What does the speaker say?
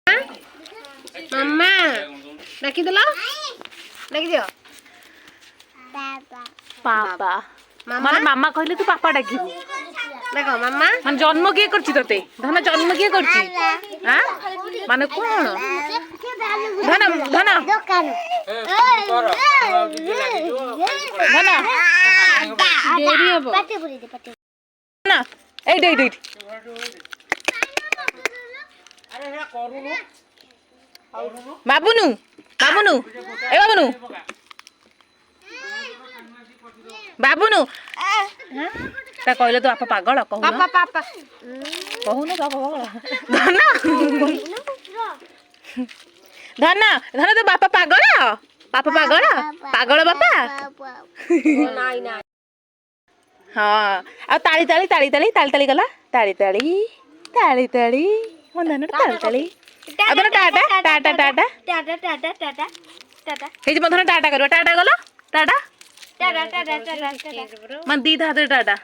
मम्मा डाकी दिल डाकी दियो पापा माने मामा कहले तू पापा डाकिबू देखो मम्मा माने जन्म किए करछि तते धन जन्म किए करछि हां माने कोन धन धन दुकान धन देरी हबो पाटे पुरी दे पाटे ना ए दे दे अरे हे करूनु बाबुनु बाबुनु ए बाबुनु बाबुनु ता कहले तो आपा पागल कहू पापा पापा कहू ना पापा पागल धन धन धन तो बापा पागल पापा पागल पागल बापा नाई नाई हाँ आ ताली ताली ताली ताली ताली ताली गला ताली ताली ताली ताली मन धन ताली ताली अदन टाटा टाटा टाटा टाटा टाटा टाटा टाटा हे जे मन धन टाटा करो टाटा गला टाटा टाटा टाटा टाटा मन दी हाथ टाटा